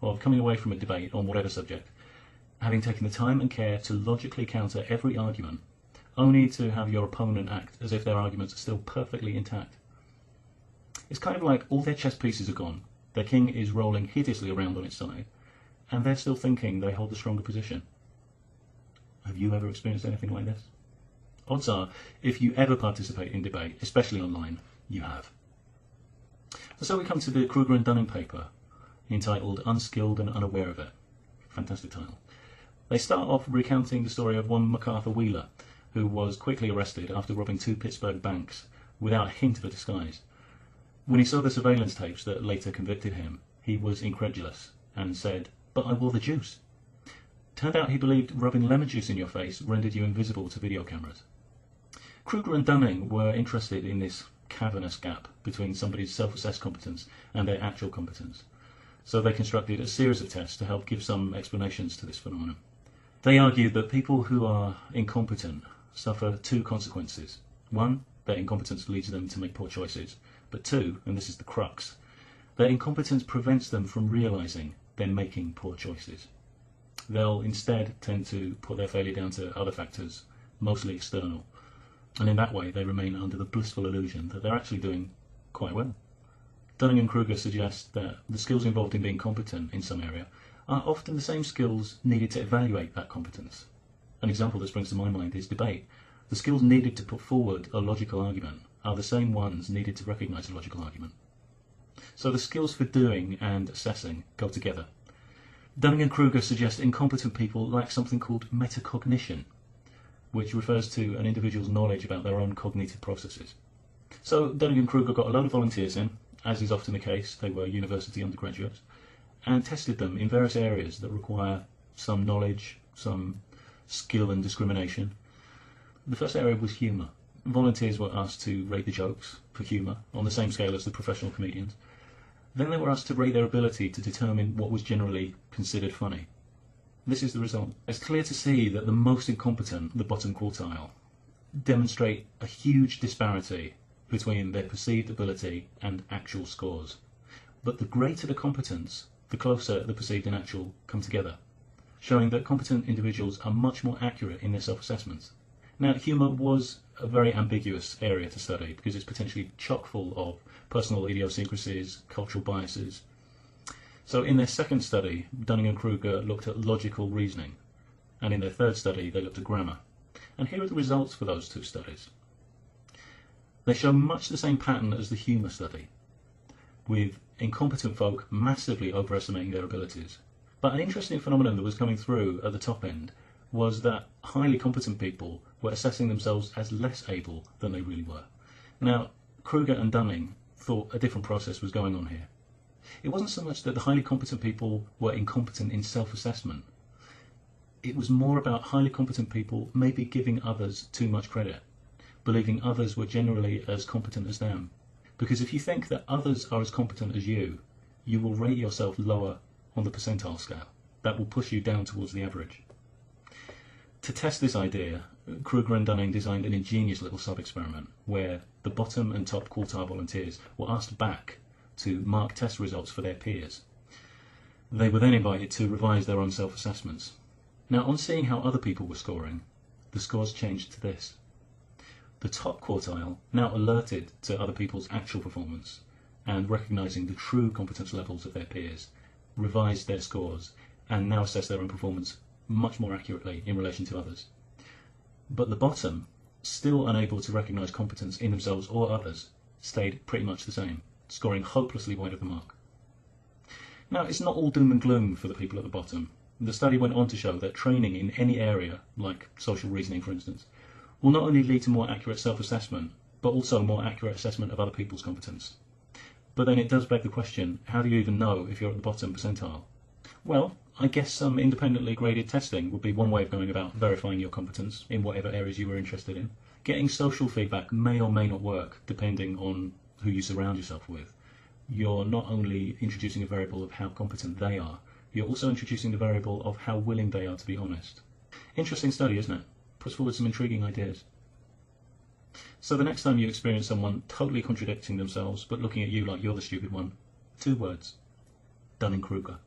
of coming away from a debate on whatever subject, having taken the time and care to logically counter every argument, only to have your opponent act as if their arguments are still perfectly intact. It's kind of like all their chess pieces are gone, their king is rolling hideously around on its side, and they're still thinking they hold the stronger position. Have you ever experienced anything like this? Odds are, if you ever participate in debate, especially online, you have. And so we come to the Kruger and Dunning paper, entitled Unskilled and Unaware of It. Fantastic title. They start off recounting the story of one MacArthur Wheeler, who was quickly arrested after robbing 2 Pittsburgh banks without a hint of a disguise. When he saw the surveillance tapes that later convicted him, he was incredulous and said, "But I wore the juice." Turned out he believed rubbing lemon juice in your face rendered you invisible to video cameras. Kruger and Dunning were interested in this cavernous gap between somebody's self-assessed competence and their actual competence, so they constructed a series of tests to help give some explanations to this phenomenon. They argued that people who are incompetent suffer 2 consequences. 1, their incompetence leads them to make poor choices, but 2, and this is the crux, their incompetence prevents them from realising they're making poor choices. They'll instead tend to put their failure down to other factors, mostly external, and in that way they remain under the blissful illusion that they're actually doing quite well. Dunning and Kruger suggest that the skills involved in being competent in some area are often the same skills needed to evaluate that competence. An example that springs to my mind is debate. The skills needed to put forward a logical argument are the same ones needed to recognise a logical argument. So the skills for doing and assessing go together. Dunning and Kruger suggest incompetent people lack something called metacognition, which refers to an individual's knowledge about their own cognitive processes. So Dunning and Kruger got a load of volunteers in, as is often the case, they were university undergraduates, and tested them in various areas that require some knowledge, some skill and discrimination. The first area was humour. Volunteers were asked to rate the jokes for humour on the same scale as the professional comedians. Then they were asked to rate their ability to determine what was generally considered funny. This is the result. It's clear to see that the most incompetent, the bottom quartile, demonstrate a huge disparity between their perceived ability and actual scores. But the greater the competence, the closer the perceived and actual come together, showing that competent individuals are much more accurate in their self-assessments. Now, humour was a very ambiguous area to study because it's potentially chock full of personal idiosyncrasies, cultural biases. So in their second study, Dunning and Kruger looked at logical reasoning, and in their third study they looked at grammar. And here are the results for those 2 studies. They show much the same pattern as the humour study, with incompetent folk massively overestimating their abilities. But an interesting phenomenon that was coming through at the top end was that highly competent people were assessing themselves as less able than they really were. Now, Kruger and Dunning thought a different process was going on here. It wasn't so much that the highly competent people were incompetent in self-assessment. It was more about highly competent people maybe giving others too much credit, believing others were generally as competent as them. Because if you think that others are as competent as you will rate yourself lower on the percentile scale. That will push you down towards the average. To test this idea, Kruger and Dunning designed an ingenious little sub-experiment where the bottom and top quartile volunteers were asked back to mark test results for their peers. They were then invited to revise their own self-assessments. Now, on seeing how other people were scoring, the scores changed to this. The top quartile, now alerted to other people's actual performance and recognising the true competence levels of their peers, revised their scores and now assess their own performance much more accurately in relation to others. But the bottom, still unable to recognise competence in themselves or others, stayed pretty much the same, scoring hopelessly wide of the mark. Now, it's not all doom and gloom for the people at the bottom. The study went on to show that training in any area, like social reasoning for instance, will not only lead to more accurate self-assessment, but also more accurate assessment of other people's competence. But then it does beg the question, how do you even know if you're at the bottom percentile? Well, I guess some independently graded testing would be one way of going about verifying your competence in whatever areas you were interested in. Getting social feedback may or may not work, depending on who you surround yourself with. You're not only introducing a variable of how competent they are, you're also introducing the variable of how willing they are to be honest. Interesting study, isn't it? Puts forward some intriguing ideas. So the next time you experience someone totally contradicting themselves but looking at you like you're the stupid one, 2 words: Dunning-Kruger.